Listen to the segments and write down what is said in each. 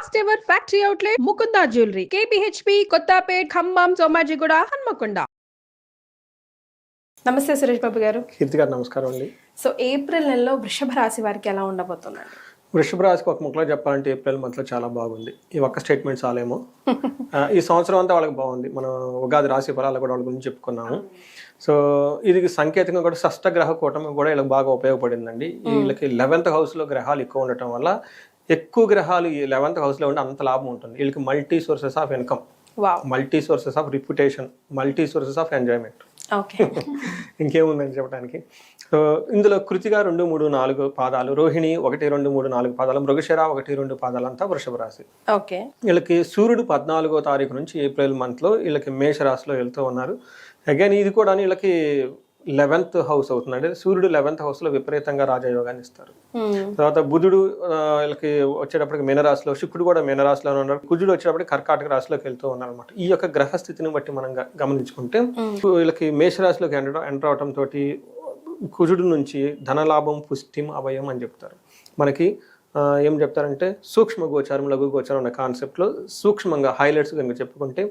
First ever factory outlet Mukunda jewellery KPHP Kothapet Khammam Somajiguda Hanamkonda. నమస్తే సురేష్ బాబు గారు. కీర్తి గారు నమస్కారం అండి. సో ఏప్రిల్ నెలలో వృషభ రాశి వారికి ఎలా ఉండబోతుందండి? వృషభ రాశికి ఒక ముక్కలో చెప్పాలంటే ఏప్రిల్ మంత్లో చాలా బాగుంది. ఈ ఒక్క స్టేట్మెంట్ చాలేమో. ఈ సంవత్సరం అంతా వాళ్ళకి బాగుంది. మనం ఉగాది రాశి ఫలాలు కూడా వాళ్ళ గురించి చెప్పుకున్నాము. సో ఇది సంకేతంగా కూడా షష్ఠ గ్రహ కూటమి కూడా వీళ్ళకి బాగా ఉపయోగపడిందండి. వీళ్ళకి 11th హౌస్లో గ్రహాలు ఎక్కువ ఉండటం వల్ల ఎక్కువ గ్రహాలు ఈ 11th హౌస్లో ఉండి అంత లాభం ఉంటుంది. వీళ్ళకి multi sources of income, multi sources of reputation, multi sources of enjoyment. ఇంకేముందని చెప్పడానికి. సో ఇందులో కృతిగా 2, 3, 4 పాదాలు, రోహిణి 1, 2, 3, 4 పాదాలు, మృగశిర 1, 2 పాదాలు అంతా వృషభ రాశి. వీళ్ళకి సూర్యుడు 14వ తారీఖు నుంచి ఏప్రిల్ మంత్లో వీళ్ళకి మేషరాశిలో వెళ్తూ ఉన్నారు. అగైన్ ఇది కూడా వీళ్ళకి 11th హౌస్ అవుతుందండి. సూర్యుడు 11th హౌస్లో విపరీతంగా రాజయోగాన్ని ఇస్తారు. తర్వాత బుధుడు వీళ్ళకి వచ్చేటప్పటికి మీనరాశిలో, శుక్రుడు కూడా మీనరాశిలోనే ఉన్నారు. కుజుడు వచ్చేటప్పటికి కర్కాటక రాశిలోకి వెళ్తూ ఉన్నారు అనమాట. ఈ యొక్క గ్రహస్థితిని బట్టి మనం గమనించుకుంటే వీళ్ళకి మేషరాశిలోకి ఎంటర్ అవటం తోటి కుజుడు నుంచి ధనలాభం, పుష్టిం, అభయం అని చెప్తారు. మనకి ఏం చెప్తారంటే సూక్ష్మ గోచారం, లఘు గోచారం అనే కాన్సెప్ట్లో సూక్ష్మంగా హైలైట్స్ కనుక చెప్పుకుంటే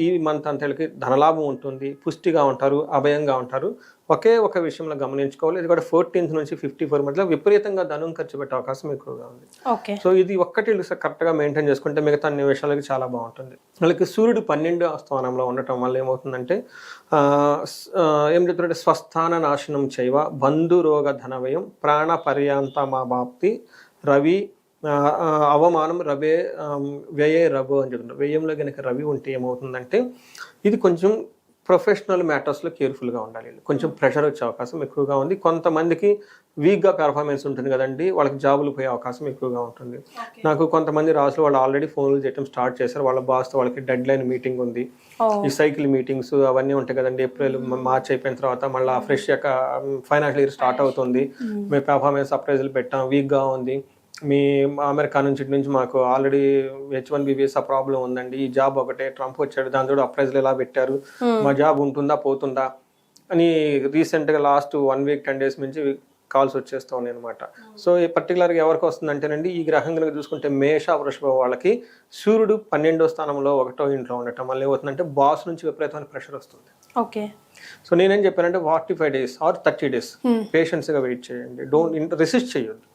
ఈ మంత్ అంతా వీళ్ళకి ధనలాభం ఉంటుంది, పుష్టిగా ఉంటారు, అభయంగా ఉంటారు. ఒకే ఒక విషయంలో గమనించుకోవాలి, ఇది కూడా 14th నుంచి 54 మధ్యలో విపరీతంగా ధనం ఖర్చు పెట్టే అవకాశం ఎక్కువగా ఉంది. సో ఇది ఒక్కటి కరెక్ట్గా మెయింటైన్ చేసుకుంటే మిగతా అన్ని విషయాలకి చాలా బాగుంటుంది. వాళ్ళకి సూర్యుడు 12వ స్థానంలో ఉండటం వల్ల ఏమవుతుందంటే ఏం చెప్తారంటే స్వస్థాన నాశనం చేయవ, బంధురోగ ధనవ్యయం, ప్రాణ పర్యాంతమాప్తి, రవి అవమానం, రవే వ్యయే రఘు అని చెప్తున్నారు. వ్యయంలో కనుక రవి ఉంటే ఏమవుతుందంటే ఇది కొంచెం ప్రొఫెషనల్ మ్యాటర్స్లో కేర్ఫుల్గా ఉండాలి. కొంచెం ప్రెషర్ వచ్చే అవకాశం ఎక్కువగా ఉంది. కొంతమందికి వీక్గా పెర్ఫార్మెన్స్ ఉంటుంది కదండి, వాళ్ళకి జాబులు పోయే అవకాశం ఎక్కువగా ఉంటుంది. నాకు కొంతమంది రాసులు వాళ్ళు ఆల్రెడీ ఫోన్లు చేయడం స్టార్ట్ చేశారు. వాళ్ళ బాస్తో వాళ్ళకి డెడ్ లైన్ మీటింగ్ ఉంది. ఈ సైకిల్ మీటింగ్స్ అవన్నీ ఉంటాయి కదండి. ఏప్రిల్ మార్చ్ అయిపోయిన తర్వాత మళ్ళీ ఫ్రెష్ యొక్క ఫైనాన్షియల్ ఇయర్ స్టార్ట్ అవుతుంది. మేము పెర్ఫార్మెన్స్ అప్రైజల్ పెట్టాం, వీక్గా ఉంది, మీ అమెరికా నుంచి మాకు ఆల్రెడీ H1B వీసా ప్రాబ్లం ఉందండి, ఈ జాబ్ ఒకటే, ట్రంప్ వచ్చాడు, దాంతో అప్రైజల్ ఎలా పెట్టారు, మా జాబ్ ఉంటుందా పోతుందా అని రీసెంట్గా లాస్ట్ 1 week 10 days నుంచి కాల్స్ వచ్చేస్తూ ఉన్నాయి అనమాట. సో ఈ పర్టికులర్గా ఎవరికి వస్తుందంటేనండి, ఈ గ్రహం కనుక చూసుకుంటే మేష వృషభ వాళ్ళకి సూర్యుడు 12వ స్థానంలో 1వ ఇంట్లో ఉండటం వల్ల ఏమవుతుందంటే బాస్ నుంచి విపరీతమైన ప్రెషర్ వస్తుంది. సో నేనేం చెప్పానంటే 45 days ఆర్ 30 days పేషెన్స్గా వెయిట్ చేయండి, డోంట్ రెసిస్ట్ చేయొద్దు,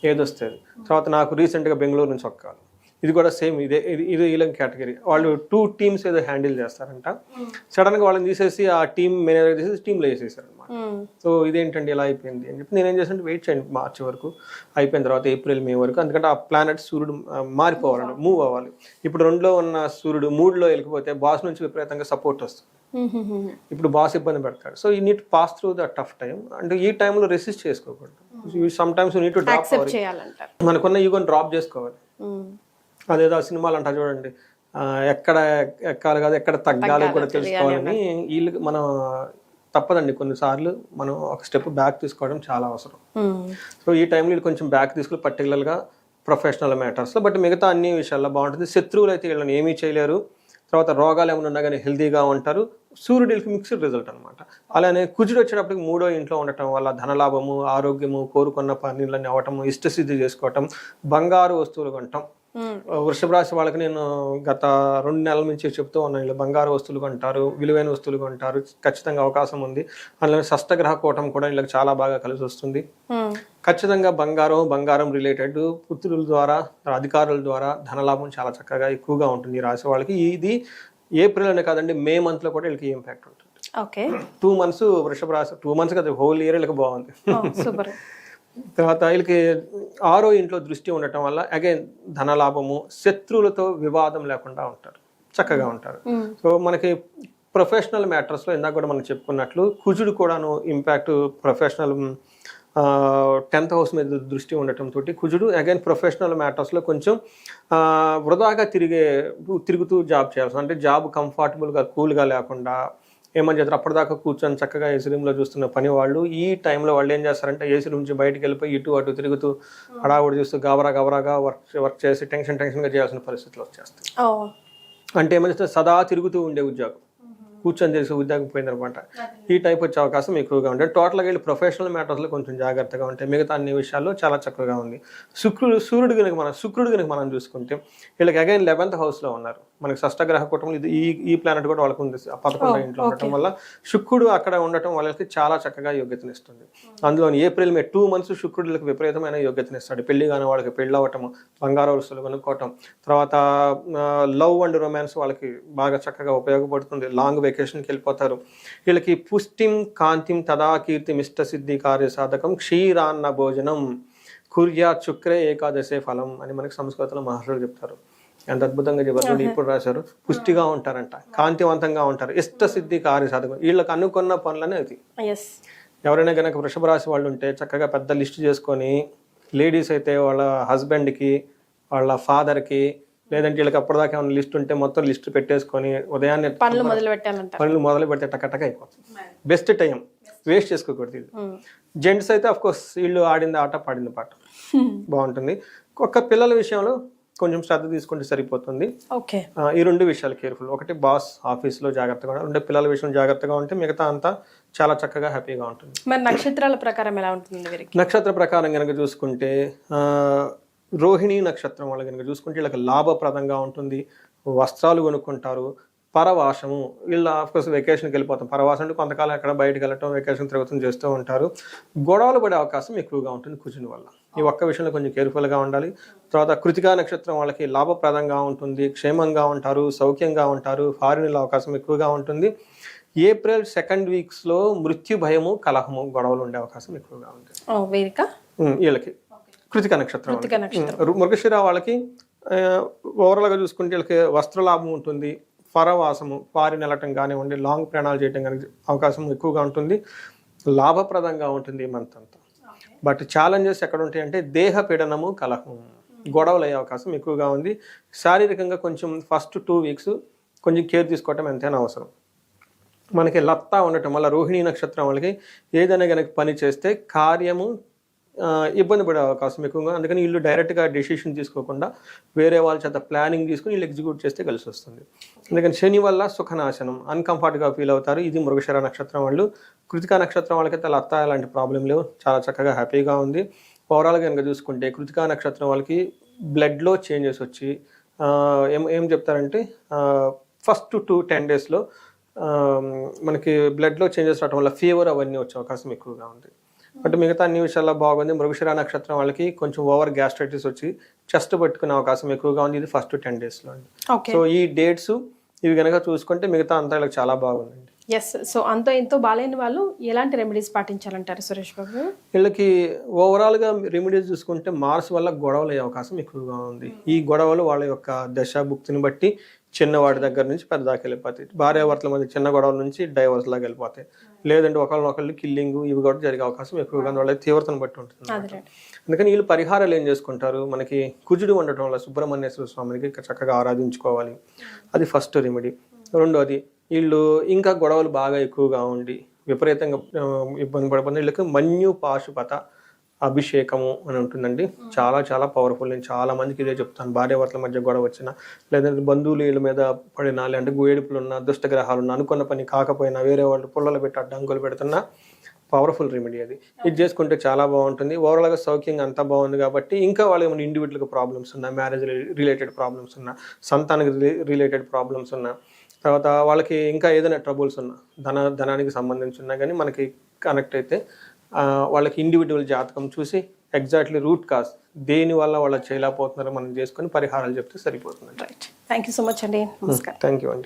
ఏదొస్తుంది. తర్వాత నాకు రీసెంట్గా బెంగళూరు నుంచి ఒక కాల్, ఇది కూడా సేమ్ ఇది ఇలా కేటగిరీ. వాళ్ళు 2 teams ఏదో హ్యాండిల్ చేస్తారంట. సడన్గా వాళ్ళని తీసేసి ఆ టీమ్ మేనేజర్ తీసేసి టీంలో వేసేసారు అనమాట. సో ఇదేంటండి ఇలా అయిపోయింది అని చెప్పి నేనేం చేశానంటే వెయిట్ చేయండి, మార్చి వరకు అయిపోయిన తర్వాత ఏప్రిల్ మే వరకు. ఎందుకంటే ఆ ప్లానెట్ సూర్యుడు మారిపోవాలండి, మూవ్ అవ్వాలి. ఇప్పుడు 2లో ఉన్న సూర్యుడు 3లో వెళ్ళిపోతే బాస్ నుంచి విపరీతంగా సపోర్ట్ వస్తుంది. ఇప్పుడు బాస్ ఇబ్బంది పెడతాడు. So you need pass through the tough time. అంటే ఈ టైంలో రెసిస్ట్ చేసుకోకూడదు. Some times you need to drop అవ్వాలి, మనకున్న ఈగోని డ్రాప్ చేసుకోవాలి. అదేదో ఆ సినిమాలు అంటారు చూడండి, ఎక్కడ ఎక్కాలి కాదు ఎక్కడ తగ్గాలి కూడా తెలుసుకోవాలని. వీళ్ళకి మనం తప్పదండి, కొన్నిసార్లు మనం ఒక స్టెప్ బ్యాక్ తీసుకోవడం చాలా అవసరం. సో ఈ టైంలో వీళ్ళు కొంచెం బ్యాక్ తీసుకుని పర్టికులర్గా ప్రొఫెషనల్ మ్యాటర్స్లో, బట్ మిగతా అన్ని విషయాల్లో బాగుంటుంది. శత్రువులు అయితే వీళ్ళని ఏమీ చేయలేరు. తర్వాత రోగాలు ఏమైనా ఉన్నా కానీ హెల్తీగా ఉంటారు. సూర్యుడికి మిక్స్డ్ రిజల్ట్ అనమాట. అలానే కుజుడు వచ్చేటప్పటికి 3వ ఇంట్లో ఉండటం వల్ల ధనలాభము, ఆరోగ్యము, కోరుకున్న పనులన్నీ అవ్వటము, ఇష్టసిద్ధి చేసుకోవటం, బంగారు వస్తువులు కొనటం. వృషభ రాశి వాళ్ళకి నేను గత 2 నెలల నుంచి చెప్తూ ఉన్నాను, ఇలా బంగారు వస్తువులు కొంటారు, విలువైన వస్తువులు కొంటారు, ఖచ్చితంగా అవకాశం ఉంది. అందులో షష్ఠగ్రహ కూటం కూడా వీళ్ళకి చాలా బాగా కలిసి వస్తుంది. ఖచ్చితంగా బంగారం రిలేటెడ్ పుత్రుల ద్వారా, అధికారుల ద్వారా ధనలాభం చాలా చక్కగా ఎక్కువగా ఉంటుంది ఈ రాశి వాళ్ళకి. ఇది ఏప్రిల్ అనే కాదండి, మే మంత్లో కూడా వీళ్ళకి ఇంపాక్ట్ ఉంటుంది. 2 months వృషభ రాశి, 2 months కదా, హోల్ ఇయర్ వీళ్ళకి బాగుంది. తర్వాత వీళ్ళకి 6వ ఇంట్లో దృష్టి ఉండటం వల్ల అగైన్ ధనలాభము, శత్రువులతో వివాదం లేకుండా ఉంటారు, చక్కగా ఉంటారు. సో మనకి ప్రొఫెషనల్ మ్యాటర్స్లో ఇందాక కూడా మనం చెప్పుకున్నట్లు కుజుడు కూడాను ఇంపాక్ట్ ప్రొఫెషనల్ 10th హౌస్ మీద దృష్టి ఉండటంతో కుజుడు అగైన్ ప్రొఫెషనల్ మ్యాటర్స్లో కొంచెం వృధాగా తిరుగుతూ జాబ్ చేయాల్సి, అంటే జాబ్ కంఫర్టబుల్గా కూల్గా లేకుండా ఏమని చేస్తారు, అప్పటిదాకా కూర్చొని చక్కగా ఏసీ రూమ్లో చూస్తున్న పని వాళ్ళు ఈ టైంలో వాళ్ళు ఏం చేస్తారంటే ఏసీ రూమ్ నుంచి బయటకు వెళ్ళిపోయి ఇటు అటు తిరుగుతూ హడావుడి చూస్తూ గబరాగా వర్క్ చేసి టెన్షన్గా చేయాల్సిన పరిస్థితులు వచ్చేస్తాయి. అంటే ఏమని సదా తిరుగుతూ ఉండే ఉద్యోగం, కూర్చొని చేసి ఉద్యోగం పోయిందనమాట. ఈ టైప్ వచ్చే అవకాశం ఎక్కువగా ఉంటుంది. టోటల్గా వీళ్ళు ప్రొఫెషనల్ మ్యాటర్స్లో కొంచెం జాగ్రత్తగా ఉంటాయి. మిగతా అన్ని విషయాల్లో చాలా చక్కగా ఉంది. శుక్రుడు కనుక మనం చూసుకుంటే వీళ్ళకి అగైన్ 11th హౌస్లో ఉన్నారు. మనకి షష్టగ్రహ కుటుంబంలో ఇది ఈ ప్లానెట్ కూడా వాళ్ళకు ఉంది 11వ ఇంట్లో ఉండటం వల్ల శుక్రుడు అక్కడ ఉండటం వాళ్ళకి చాలా చక్కగా యోగ్యతనిస్తుంది. అందులో ఏప్రిల్ మే 2 months శుక్రుడికి విపరీతమైన యోగ్యతనిస్తాడు. పెళ్లి కాని వాళ్ళకి పెళ్ళి అవ్వటము, బంగారు వస్తువులు కొనుక్కోవటం, తర్వాత లవ్ అండ్ రొమాన్స్ వాళ్ళకి బాగా చక్కగా ఉపయోగపడుతుంది. లాంగ్ వెకేషన్కి వెళ్ళిపోతారు. వీళ్ళకి పుష్టిం కాంతిం తదా కీర్తిం ఇష్ట సిద్ధి కార్య సాధకం క్షీరాన్న భోజనం కుర్యా శుక్రే ఏకాదశే ఫలం అని మనకి సంస్కృతంలో మహర్షులు చెప్తారు. ఎంత అద్భుతంగా చెప్పారు. ఇప్పుడు రాశారు, పుష్టిగా ఉంటారంట, కాంతివంతంగా ఉంటారు, ఇష్ట సిద్ధి కార్య సాధకం. వీళ్ళకి అనుకున్న పనులనే అది. ఎవరైనా కనుక వృషభ రాశి వాళ్ళు ఉంటే చక్కగా పెద్ద లిస్ట్ చేసుకొని, లేడీస్ అయితే వాళ్ళ హస్బెండ్కి, వాళ్ళ ఫాదర్కి, లేదంటే వీళ్ళకి అప్పటిదాకా ఏమైనా లిస్ట్ ఉంటే మొత్తం లిస్ట్ పెట్టేసుకొని ఉదయాన్నే పనులు మొదలు పెడితే టక అయిపోతుంది. బెస్ట్ టైం వేస్ట్ చేసుకోకూడదు. జెంట్స్ అయితే అఫ్ కోర్స్ వీళ్ళు ఆడింది ఆట పాడింది పాట బాగుంటుంది. ఒక్క పిల్లల విషయంలో కొంచెం శ్రద్ధ తీసుకుంటే సరిపోతుంది. ఈ 2 విషయాలు కేర్ఫుల్. ఒకటి బాస్ ఆఫీస్లో జాగ్రత్తగా ఉంటే, పిల్లల విషయం జాగ్రత్తగా ఉంటే మిగతా అంతా చాలా చక్కగా హ్యాపీగా ఉంటుంది. మరి నక్షత్రాల ప్రకారం ఎలా ఉంటుంది? నక్షత్ర ప్రకారం కనుక చూసుకుంటే రోహిణి నక్షత్రం వాళ్ళు కనుక చూసుకుంటే వీళ్ళకి లాభప్రదంగా ఉంటుంది. వస్త్రాలు కొనుక్కుంటారు. పరవాసము, వీళ్ళు ఆఫ్కోర్స్ వెకేషన్కి వెళ్ళిపోతాం. పరవాసం అంటే కొంతకాలం ఎక్కడ బయటకు వెళ్ళటం, వెకేషన్ తిరుగుతం చేస్తూ ఉంటారు. గొడవలు పడే అవకాశం ఎక్కువగా ఉంటుంది కుజుని వల్ల. ఈ ఒక్క విషయంలో కొంచెం కేర్ఫుల్గా ఉండాలి. తర్వాత కృతికా నక్షత్రం వాళ్ళకి లాభప్రదంగా ఉంటుంది, క్షేమంగా ఉంటారు, సౌఖ్యంగా ఉంటారు, ఫారిన్ అవకాశం ఎక్కువగా ఉంటుంది. ఏప్రిల్ 2nd weeks మృత్యు భయము, కలహము, గొడవలు ఉండే అవకాశం ఎక్కువగా ఉంటుంది వీళ్ళకి. కృతికా నక్షత్రం. మృగశిర వాళ్ళకి ఓవరాల్గా చూసుకుంటే వీళ్ళకి వస్త్రలాభం ఉంటుంది, పరవాసము, ఫారిన్ వెళ్ళటం కానివ్వండి, లాంగ్ ప్రయాణాలు చేయడం కానీ అవకాశం ఎక్కువగా ఉంటుంది, లాభప్రదంగా ఉంటుంది ఈ మంత్ అంతా. బట్ ఛాలెంజెస్ ఎక్కడ ఉంటాయంటే దేహ పీడనము, కలహం, గొడవలు అయ్యే అవకాశం ఎక్కువగా ఉంది. శారీరకంగా కొంచెం ఫస్ట్ 2 weeks కొంచెం కేర్ తీసుకోవటం ఎంతైనా అవసరం. మనకి లత్తా ఉండటం వల్ల రోహిణీ నక్షత్రం వాళ్ళకి ఏదైనా కనుక పని చేస్తే కార్యము ఇబ్బంది పడే అవకాశం ఎక్కువగా. అందుకని వీళ్ళు డైరెక్ట్గా డెసిషన్ తీసుకోకుండా వేరే వాళ్ళ చేత ప్లానింగ్ తీసుకుని వీళ్ళు ఎగ్జిక్యూట్ చేస్తే కలిసి వస్తుంది. అందుకని శని వల్ల సుఖనాశనం, అన్కంఫర్ట్గా ఫీల్ అవుతారు. ఇది మృగశిర నక్షత్రం వాళ్ళు. కృతికా నక్షత్రం వాళ్ళకైతే లత్త అలాంటి ప్రాబ్లం లేవు, చాలా చక్కగా హ్యాపీగా ఉంది. ఓవరాల్గా కనుక చూసుకుంటే కృతికా నక్షత్రం వాళ్ళకి బ్లడ్లో చేంజెస్ వచ్చి ఏం చెప్తారంటే ఫస్ట్ 10 days మనకి బ్లడ్లో చేంజెస్ రావడం వల్ల ఫీవర్ అవన్నీ వచ్చే అవకాశం ఎక్కువగా ఉంది. బట్ మిగతా అన్ని విషయాల్లో బాగుంది. మృగశిర నక్షత్రం వాళ్ళకి కొంచెం ఓవర్ గ్యాస్ట్రైటిస్ వచ్చి చెస్ట్ పట్టుకునే అవకాశం ఎక్కువగా ఉంది. ఇది ఫస్ట్ 10 days సో ఈ డేట్స్ ఇవి కనుక చూసుకుంటే మిగతా అంతా వీళ్ళకి చాలా బాగుందండి. సో అంతో ఎంతో బాగాలేని వాళ్ళు ఎలాంటి రెమెడీస్ పాటించాలంటారు సురేష్ బాబు? వీళ్ళకి ఓవరాల్గా రెమెడీస్ చూసుకుంటే మార్స్ వల్ల గొడవలు అయ్యే అవకాశం ఎక్కువగా ఉంది. ఈ గొడవలు వాళ్ళ యొక్క దశాభుక్తిని బట్టి చిన్నవాడి దగ్గర నుంచి పెద్ద దాకా వెళ్ళిపోతాయి. భార్యాభర్తల మధ్య చిన్న గొడవల నుంచి డైవర్స్ లాగా వెళ్ళిపోతాయి. లేదంటే ఒకళ్ళు కిల్లింగ్ ఇవి కూడా జరిగే అవకాశం ఎక్కువగా వాళ్ళ తీవ్రతను బట్టి ఉంటుంది. అందుకని వీళ్ళు పరిహారాలు ఏం చేసుకుంటారు, మనకి కుజుడు ఉండటం వల్ల సుబ్రహ్మణ్యేశ్వర స్వామికి చక్కగా ఆరాధించుకోవాలి. అది ఫస్ట్ రెమెడీ. రెండోది వీళ్ళు ఇంకా గొడవలు బాగా ఎక్కువగా ఉండి విపరీతంగా ఇబ్బంది పడిపోతుంది. వీళ్ళకి మన్యు పాశుపత అభిషేకము అని ఉంటుందండి. చాలా చాలా పవర్ఫుల్. నేను చాలా మందికి ఇదే చెప్తాను. భార్యాభర్తల మధ్య గొడవ వచ్చినా, లేదంటే బంధువులు వీళ్ళ మీద పడినా, లేదంటే వేడుపులు ఉన్నా, దుష్టగ్రహాలు ఉన్నా, అనుకున్న పని కాకపోయినా, వేరే వాళ్ళు పుల్లలు పెట్టి అడ్డంకులు పెడుతున్నా పవర్ఫుల్ రెమెడీ అది. ఇది చేసుకుంటే చాలా బాగుంటుంది. ఓవరాల్గా సౌఖ్యంగా అంతా బాగుంది కాబట్టి ఇంకా వాళ్ళు ఏమైనా ఇండివిజువల్గా ప్రాబ్లమ్స్ ఉన్నా, మ్యారేజ్ రిలేటెడ్ ప్రాబ్లమ్స్ ఉన్నా, సంతానికి రిలేటెడ్ ప్రాబ్లమ్స్ ఉన్నా, తర్వాత వాళ్ళకి ఇంకా ఏదైనా ట్రబుల్స్ ఉన్నా, ధనానికి సంబంధించి ఉన్నా కానీ మనకి కనెక్ట్ అయితే వాళ్ళకి ఇండివిజువల్ జాతకం చూసి ఎగ్జాక్ట్లీ రూట్ కాజ్ దేని వల్ల వాళ్ళు చేయలేకపోతున్నారో మనం చేసుకొని పరిహారాలు చెప్తే సరిపోతుంది. Right. Thank you so much అండి. నమస్కారం. థ్యాంక్ యూ అండి.